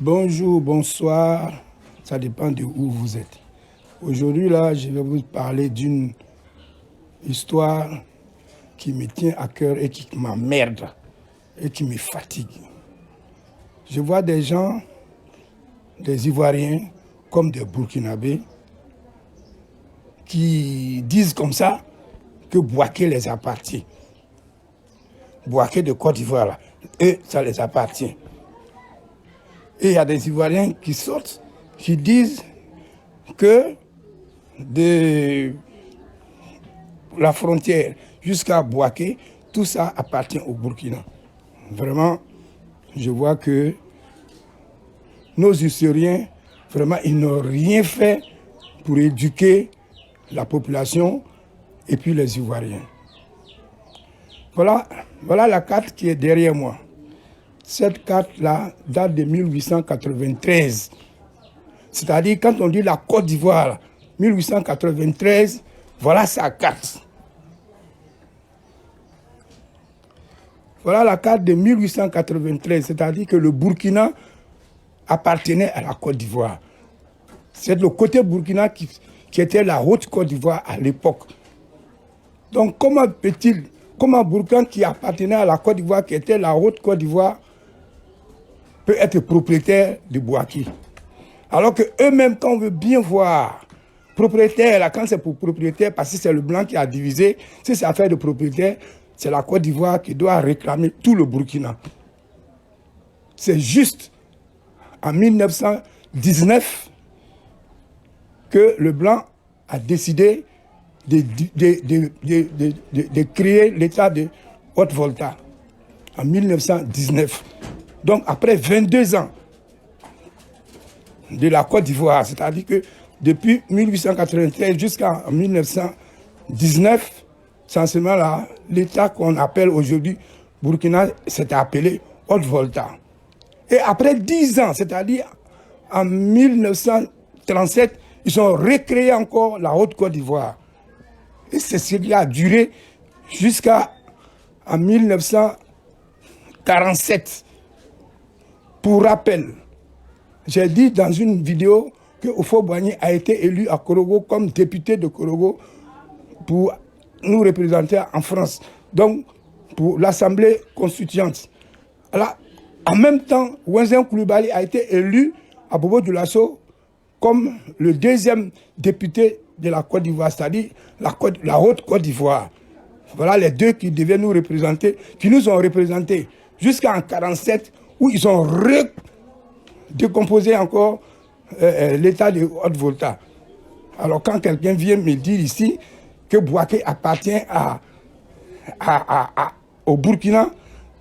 Bonjour, bonsoir, ça dépend de où vous êtes. Aujourd'hui, là, je vais vous parler d'une histoire qui me tient à cœur et qui m'emmerde et qui me fatigue. Je vois des gens, des Ivoiriens, comme des Burkinabés, qui disent comme ça que Bouaké les appartient. Bouaké de Côte d'Ivoire, là, eux, ça les appartient. Et il y a des Ivoiriens qui sortent, qui disent que de la frontière jusqu'à Bouaké, tout ça appartient au Burkina. Vraiment, je vois que nos historiens, vraiment, ils n'ont rien fait pour éduquer la population et puis les Ivoiriens. Voilà la carte qui est derrière moi. Cette carte-là date de 1893. C'est-à-dire, quand on dit la Côte d'Ivoire, 1893, voilà sa carte. Voilà la carte de 1893, c'est-à-dire que le Burkina appartenait à la Côte d'Ivoire. C'est le côté Burkina qui était la haute Côte d'Ivoire à l'époque. Donc, comment Burkina qui appartenait à la Côte d'Ivoire, qui était la haute Côte d'Ivoire, peut être propriétaire de Bouaké? Alors qu'eux-mêmes, quand on veut bien voir, propriétaire, là, quand c'est pour propriétaire, parce que c'est le blanc qui a divisé, si c'est affaire de propriétaire, c'est la Côte d'Ivoire qui doit réclamer tout le Burkina. C'est juste en 1919 que le blanc a décidé de créer l'État de Haute-Volta. En 1919. Donc après 22 ans de la Côte d'Ivoire, c'est-à-dire que depuis 1893 jusqu'en 1919, essentiellement là, l'État qu'on appelle aujourd'hui Burkina s'était appelé Haute-Volta. Et après 10 ans, c'est-à-dire en 1937, ils ont recréé encore la Haute-Côte d'Ivoire. Et c'est ce qui a duré jusqu'en 1947. Pour rappel, j'ai dit dans une vidéo que Houphouët-Boigny a été élu à Korogo comme député de Korogo pour nous représenter en France, donc pour l'Assemblée constituante. Alors, en même temps, Wenzen Coulibaly a été élu à Bobo-Dioulasso comme le deuxième député de la Côte d'Ivoire, c'est-à-dire la Haute Côte d'Ivoire. Voilà les deux qui devaient nous représenter, qui nous ont représentés jusqu'en 1947, où ils ont décomposé encore l'État de Haute-Volta. Alors quand quelqu'un vient me dire ici que Bouaké appartient au Burkina,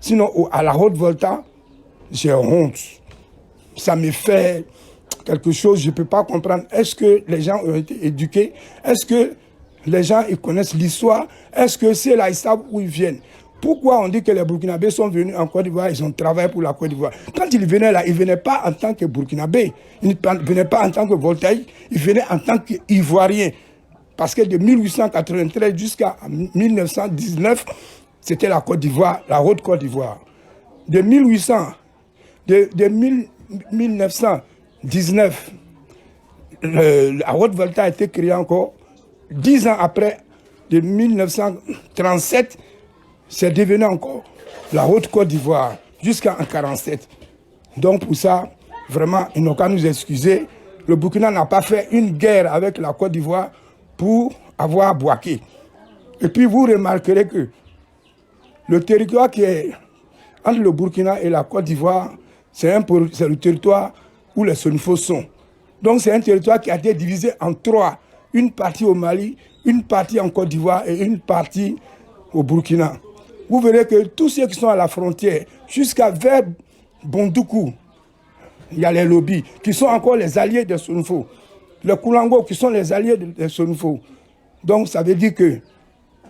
sinon à la Haute-Volta, j'ai honte. Ça me fait quelque chose, je ne peux pas comprendre. Est-ce que les gens ont été éduqués? Est-ce que les gens ils connaissent l'histoire? Est-ce que c'est là, ils savent où ils viennent? Pourquoi on dit que les Burkinabés sont venus en Côte d'Ivoire, ils ont travaillé pour la Côte d'Ivoire? Quand ils venaient là, ils ne venaient pas en tant que Burkinabés, ils ne venaient pas en tant que Voltaïques, ils venaient en tant qu'Ivoiriens. Parce que de 1893 jusqu'à 1919, c'était la Côte d'Ivoire, la Haute Côte d'Ivoire. De 1919, la Haute-Volta a été créée encore. 10 ans après, de 1937, c'est devenu encore la Haute-Côte d'Ivoire, jusqu'en 1947. Donc pour ça, vraiment, ils n'ont qu'à nous excuser. Le Burkina n'a pas fait une guerre avec la Côte d'Ivoire pour avoir Bouaké. Et puis vous remarquerez que le territoire qui est entre le Burkina et la Côte d'Ivoire, c'est le territoire où les Sonifos sont. Donc c'est un territoire qui a été divisé en trois. Une partie au Mali, une partie en Côte d'Ivoire et une partie au Burkina. Vous verrez que tous ceux qui sont à la frontière, jusqu'à vers Bondoukou, il y a les lobbies, qui sont encore les alliés des Sonifos. Les Koulango, qui sont les alliés des Sonifos. Donc ça veut dire que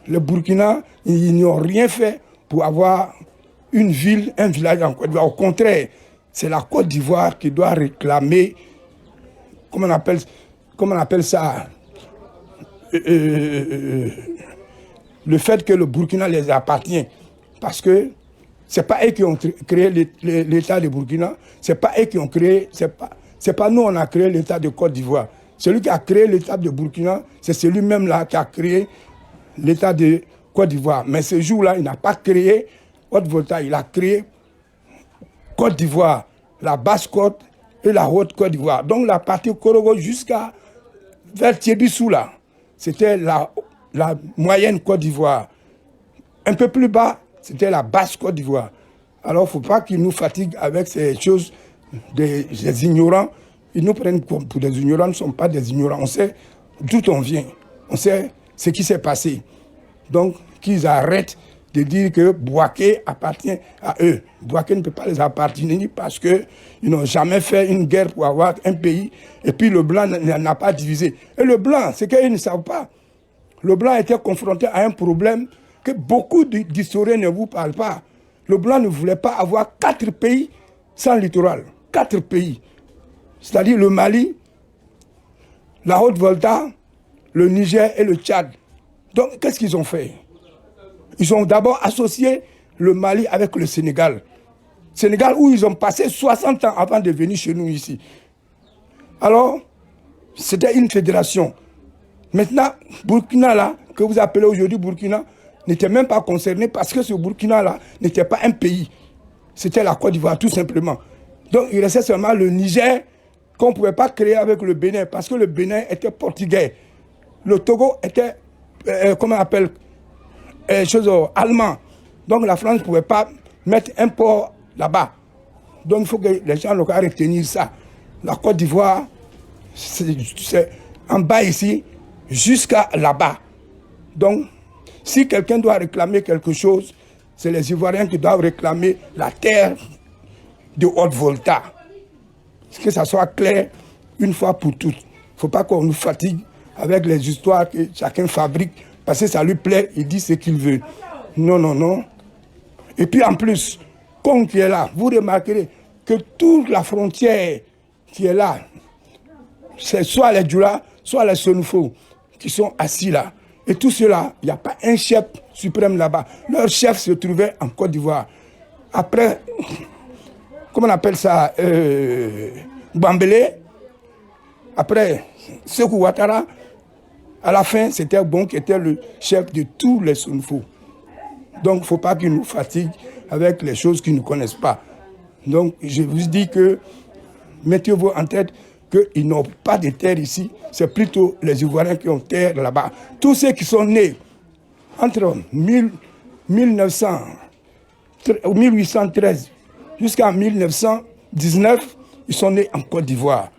le Burkina, ils n'ont rien fait pour avoir une ville, un village en Côte d'Ivoire. Au contraire, c'est la Côte d'Ivoire qui doit réclamer, comment on appelle ça, le fait que le Burkina les appartient. Parce que C'est pas eux qui ont créé l'État de Burkina, c'est pas eux qui ont créé, c'est pas nous on a créé l'État de Côte d'Ivoire. Celui qui a créé l'État de Burkina, c'est celui-même là qui a créé l'État de Côte d'Ivoire. Mais ce jour-là, il n'a pas créé Haute-Volta, il a créé Côte d'Ivoire, la Basse-Côte et la Haute-Côte d'Ivoire. Donc la partie Korogo jusqu'à vers Tiébissou là, c'était la moyenne Côte d'Ivoire. Un peu plus bas, c'était la basse Côte d'Ivoire. Alors, il ne faut pas qu'ils nous fatiguent avec ces choses des ignorants. Ils nous prennent pour des ignorants, nous ne sommes pas des ignorants. On sait d'où on vient. On sait ce qui s'est passé. Donc, qu'ils arrêtent de dire que Bouaké appartient à eux. Bouaké ne peut pas les appartenir parce qu'ils n'ont jamais fait une guerre pour avoir un pays. Et puis, le blanc n'a pas divisé. Et le blanc, c'est qu'ils ne savent pas. Le blanc était confronté à un problème que beaucoup d'historiens ne vous parlent pas. Le blanc ne voulait pas avoir 4 pays sans littoral. 4 pays. C'est-à-dire le Mali, la Haute-Volta, le Niger et le Tchad. Donc, qu'est-ce qu'ils ont fait? Ils ont d'abord associé le Mali avec le Sénégal. Sénégal où ils ont passé 60 ans avant de venir chez nous ici. Alors, c'était une fédération. Maintenant, Burkina là, que vous appelez aujourd'hui Burkina, n'était même pas concerné parce que ce Burkina là n'était pas un pays. C'était la Côte d'Ivoire tout simplement. Donc il restait seulement le Niger qu'on ne pouvait pas créer avec le Bénin parce que le Bénin était portugais. Le Togo était, comment on appelle, allemand. Donc la France ne pouvait pas mettre un port là-bas. Donc il faut que les gens locaux retenir ça. La Côte d'Ivoire, c'est en bas ici, jusqu'à là-bas. Donc, si quelqu'un doit réclamer quelque chose, c'est les Ivoiriens qui doivent réclamer la terre de Haute-Volta. Que ça soit clair une fois pour toutes. Il ne faut pas qu'on nous fatigue avec les histoires que chacun fabrique, parce que ça lui plaît, il dit ce qu'il veut. Non, non, non. Et puis en plus, comme qui est là, vous remarquerez que toute la frontière qui est là, c'est soit les Djoula, soit les Sonufo qui sont assis là. Et tout cela, il n'y a pas un chef suprême là-bas. Leur chef se trouvait en Côte d'Ivoire. Après, comment on appelle ça, Bambélé. Après, Sékou Ouattara. À la fin, c'était Bon qui était le chef de tous les Sonufo. Donc, il ne faut pas qu'ils nous fatiguent avec les choses qu'ils ne connaissent pas. Donc, je vous dis que, mettez-vous en tête qu'ils n'ont pas de terre ici, c'est plutôt les Ivoiriens qui ont terre là-bas. Tous ceux qui sont nés entre 1813 jusqu'à 1919, ils sont nés en Côte d'Ivoire.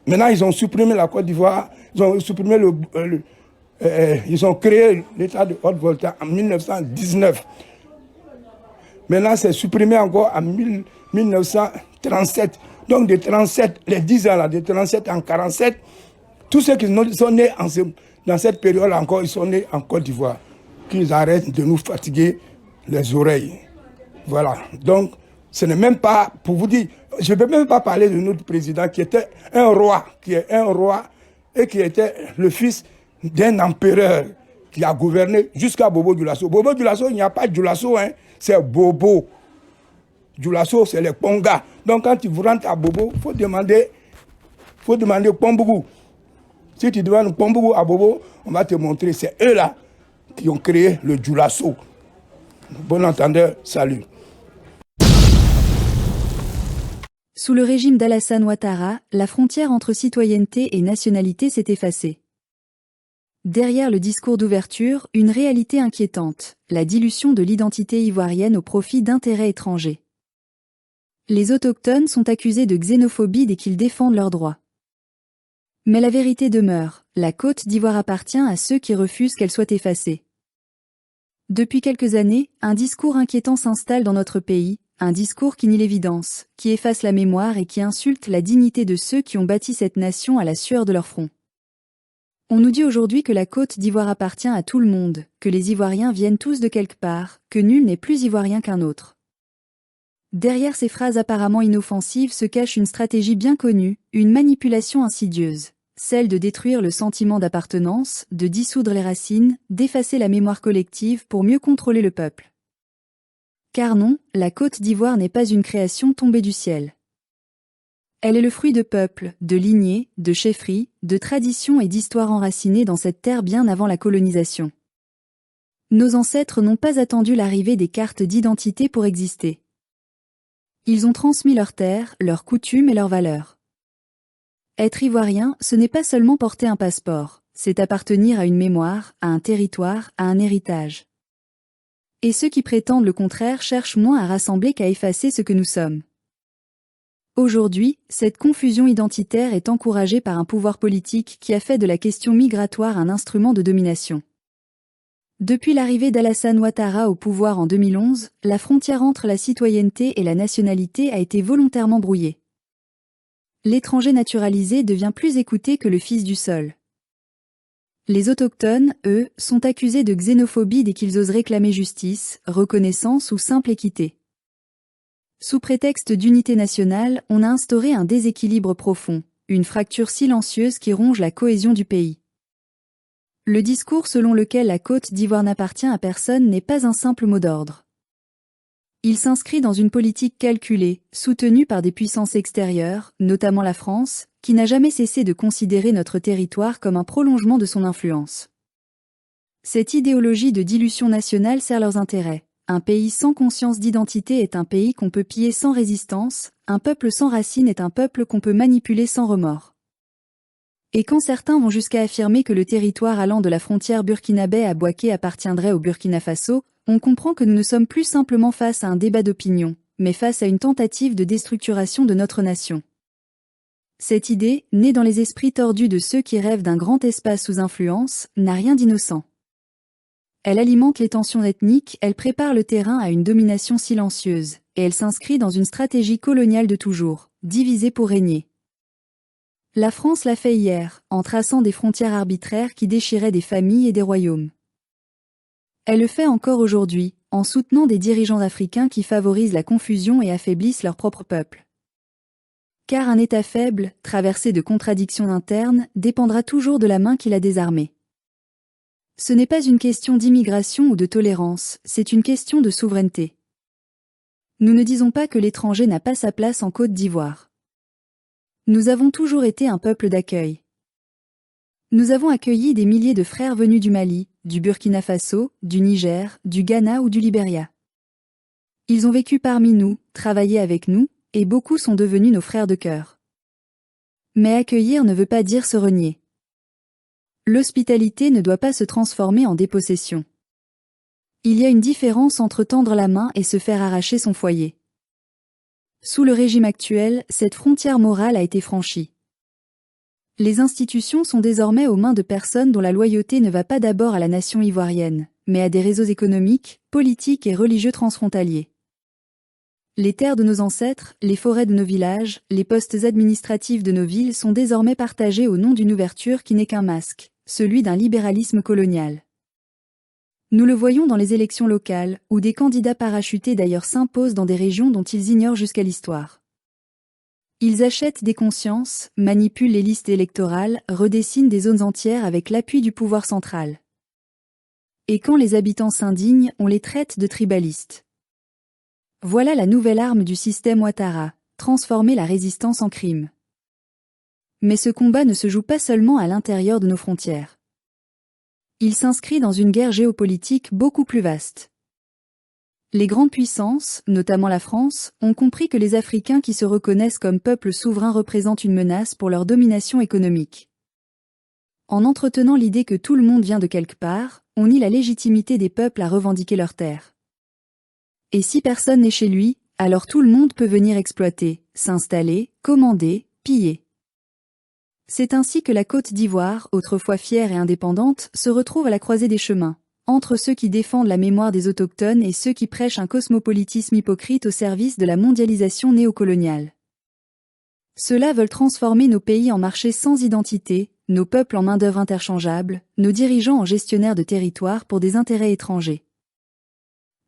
Maintenant, ils ont supprimé la Côte d'Ivoire, ils ont supprimé ils ont créé l'État de Haute-Volta en 1919. Maintenant, c'est supprimé encore en 1937. Donc, de 37, les 10 ans là, de 37 en 47, tous ceux qui sont nés dans cette période encore, ils sont nés en Côte d'Ivoire. Qu'ils arrêtent de nous fatiguer les oreilles. Voilà. Donc, ce n'est même pas, pour vous dire, je ne peux même pas parler de notre président qui était un roi, et qui était le fils d'un empereur qui a gouverné jusqu'à Bobo Dioulasso. Bobo Dioulasso, il n'y a pas de Dioulasso, hein, c'est Bobo. Dioulasso, c'est les Ponga. Donc quand tu vous rentres à Bobo, il faut demander Pombougou. Si tu demandes Pombougou à Bobo, on va te montrer, c'est eux là qui ont créé le Dioulasso. Bon entendeur, salut. Sous le régime d'Alassane Ouattara, la frontière entre citoyenneté et nationalité s'est effacée. Derrière le discours d'ouverture, une réalité inquiétante, la dilution de l'identité ivoirienne au profit d'intérêts étrangers. Les autochtones sont accusés de xénophobie dès qu'ils défendent leurs droits. Mais la vérité demeure, la Côte d'Ivoire appartient à ceux qui refusent qu'elle soit effacée. Depuis quelques années, un discours inquiétant s'installe dans notre pays, un discours qui nie l'évidence, qui efface la mémoire et qui insulte la dignité de ceux qui ont bâti cette nation à la sueur de leur front. On nous dit aujourd'hui que la Côte d'Ivoire appartient à tout le monde, que les Ivoiriens viennent tous de quelque part, que nul n'est plus ivoirien qu'un autre. Derrière ces phrases apparemment inoffensives se cache une stratégie bien connue, une manipulation insidieuse, celle de détruire le sentiment d'appartenance, de dissoudre les racines, d'effacer la mémoire collective pour mieux contrôler le peuple. Car non, la Côte d'Ivoire n'est pas une création tombée du ciel. Elle est le fruit de peuples, de lignées, de chefferies, de traditions et d'histoires enracinées dans cette terre bien avant la colonisation. Nos ancêtres n'ont pas attendu l'arrivée des cartes d'identité pour exister. Ils ont transmis leurs terres, leurs coutumes et leurs valeurs. Être ivoirien, ce n'est pas seulement porter un passeport, c'est appartenir à une mémoire, à un territoire, à un héritage. Et ceux qui prétendent le contraire cherchent moins à rassembler qu'à effacer ce que nous sommes. Aujourd'hui, cette confusion identitaire est encouragée par un pouvoir politique qui a fait de la question migratoire un instrument de domination. Depuis l'arrivée d'Alassane Ouattara au pouvoir en 2011, la frontière entre la citoyenneté et la nationalité a été volontairement brouillée. L'étranger naturalisé devient plus écouté que le fils du sol. Les autochtones, eux, sont accusés de xénophobie dès qu'ils osent réclamer justice, reconnaissance ou simple équité. Sous prétexte d'unité nationale, on a instauré un déséquilibre profond, une fracture silencieuse qui ronge la cohésion du pays. Le discours selon lequel la Côte d'Ivoire n'appartient à personne n'est pas un simple mot d'ordre. Il s'inscrit dans une politique calculée, soutenue par des puissances extérieures, notamment la France, qui n'a jamais cessé de considérer notre territoire comme un prolongement de son influence. Cette idéologie de dilution nationale sert leurs intérêts. Un pays sans conscience d'identité est un pays qu'on peut piller sans résistance, un peuple sans racines est un peuple qu'on peut manipuler sans remords. Et quand certains vont jusqu'à affirmer que le territoire allant de la frontière burkinabé à Bouaké appartiendrait au Burkina Faso, on comprend que nous ne sommes plus simplement face à un débat d'opinion, mais face à une tentative de déstructuration de notre nation. Cette idée, née dans les esprits tordus de ceux qui rêvent d'un grand espace sous influence, n'a rien d'innocent. Elle alimente les tensions ethniques, elle prépare le terrain à une domination silencieuse, et elle s'inscrit dans une stratégie coloniale de toujours, diviser pour régner. La France l'a fait hier, en traçant des frontières arbitraires qui déchiraient des familles et des royaumes. Elle le fait encore aujourd'hui, en soutenant des dirigeants africains qui favorisent la confusion et affaiblissent leur propre peuple. Car un État faible, traversé de contradictions internes, dépendra toujours de la main qui l'a désarmé. Ce n'est pas une question d'immigration ou de tolérance, c'est une question de souveraineté. Nous ne disons pas que l'étranger n'a pas sa place en Côte d'Ivoire. Nous avons toujours été un peuple d'accueil. Nous avons accueilli des milliers de frères venus du Mali, du Burkina Faso, du Niger, du Ghana ou du Libéria. Ils ont vécu parmi nous, travaillé avec nous, et beaucoup sont devenus nos frères de cœur. Mais accueillir ne veut pas dire se renier. L'hospitalité ne doit pas se transformer en dépossession. Il y a une différence entre tendre la main et se faire arracher son foyer. Sous le régime actuel, cette frontière morale a été franchie. Les institutions sont désormais aux mains de personnes dont la loyauté ne va pas d'abord à la nation ivoirienne, mais à des réseaux économiques, politiques et religieux transfrontaliers. Les terres de nos ancêtres, les forêts de nos villages, les postes administratifs de nos villes sont désormais partagés au nom d'une ouverture qui n'est qu'un masque, celui d'un libéralisme colonial. Nous le voyons dans les élections locales, où des candidats parachutés d'ailleurs s'imposent dans des régions dont ils ignorent jusqu'à l'histoire. Ils achètent des consciences, manipulent les listes électorales, redessinent des zones entières avec l'appui du pouvoir central. Et quand les habitants s'indignent, on les traite de tribalistes. Voilà la nouvelle arme du système Ouattara, transformer la résistance en crime. Mais ce combat ne se joue pas seulement à l'intérieur de nos frontières. Il s'inscrit dans une guerre géopolitique beaucoup plus vaste. Les grandes puissances, notamment la France, ont compris que les Africains qui se reconnaissent comme peuple souverain représentent une menace pour leur domination économique. En entretenant l'idée que tout le monde vient de quelque part, on nie la légitimité des peuples à revendiquer leurs terres. Et si personne n'est chez lui, alors tout le monde peut venir exploiter, s'installer, commander, piller. C'est ainsi que la Côte d'Ivoire, autrefois fière et indépendante, se retrouve à la croisée des chemins, entre ceux qui défendent la mémoire des autochtones et ceux qui prêchent un cosmopolitisme hypocrite au service de la mondialisation néocoloniale. Ceux-là veulent transformer nos pays en marchés sans identité, nos peuples en main-d'œuvre interchangeable, nos dirigeants en gestionnaires de territoire pour des intérêts étrangers.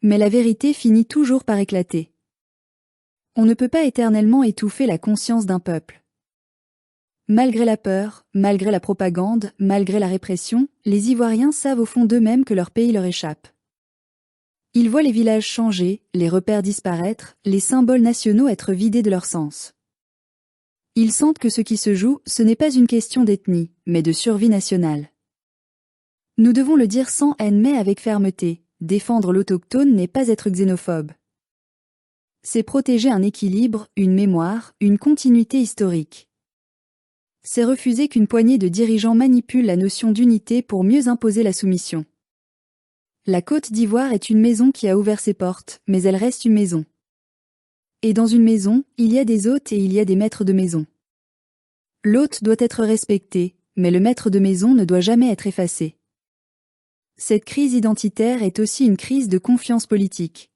Mais la vérité finit toujours par éclater. On ne peut pas éternellement étouffer la conscience d'un peuple. Malgré la peur, malgré la propagande, malgré la répression, les Ivoiriens savent au fond d'eux-mêmes que leur pays leur échappe. Ils voient les villages changer, les repères disparaître, les symboles nationaux être vidés de leur sens. Ils sentent que ce qui se joue, ce n'est pas une question d'ethnie, mais de survie nationale. Nous devons le dire sans haine mais avec fermeté, défendre l'autochtone n'est pas être xénophobe. C'est protéger un équilibre, une mémoire, une continuité historique. C'est refuser qu'une poignée de dirigeants manipule la notion d'unité pour mieux imposer la soumission. La Côte d'Ivoire est une maison qui a ouvert ses portes, mais elle reste une maison. Et dans une maison, il y a des hôtes et il y a des maîtres de maison. L'hôte doit être respecté, mais le maître de maison ne doit jamais être effacé. Cette crise identitaire est aussi une crise de confiance politique.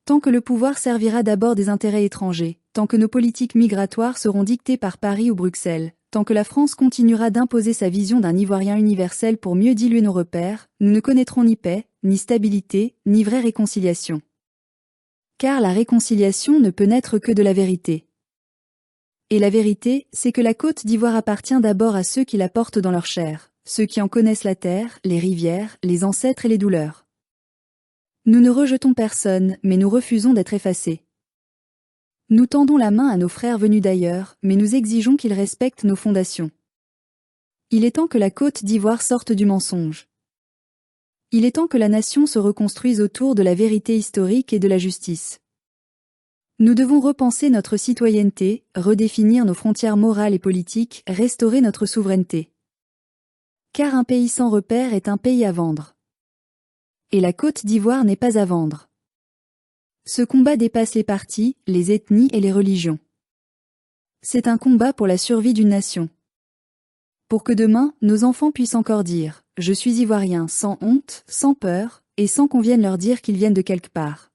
Tant que le pouvoir servira d'abord des intérêts étrangers, tant que nos politiques migratoires seront dictées par Paris ou Bruxelles, tant que la France continuera d'imposer sa vision d'un Ivoirien universel pour mieux diluer nos repères, nous ne connaîtrons ni paix, ni stabilité, ni vraie réconciliation. Car la réconciliation ne peut naître que de la vérité. Et la vérité, c'est que la Côte d'Ivoire appartient d'abord à ceux qui la portent dans leur chair, ceux qui en connaissent la terre, les rivières, les ancêtres et les douleurs. Nous ne rejetons personne, mais nous refusons d'être effacés. Nous tendons la main à nos frères venus d'ailleurs, mais nous exigeons qu'ils respectent nos fondations. Il est temps que la Côte d'Ivoire sorte du mensonge. Il est temps que la nation se reconstruise autour de la vérité historique et de la justice. Nous devons repenser notre citoyenneté, redéfinir nos frontières morales et politiques, restaurer notre souveraineté. Car un pays sans repères est un pays à vendre. Et la Côte d'Ivoire n'est pas à vendre. Ce combat dépasse les partis, les ethnies et les religions. C'est un combat pour la survie d'une nation. Pour que demain, nos enfants puissent encore dire « Je suis ivoirien » sans honte, sans peur, et sans qu'on vienne leur dire qu'ils viennent de quelque part.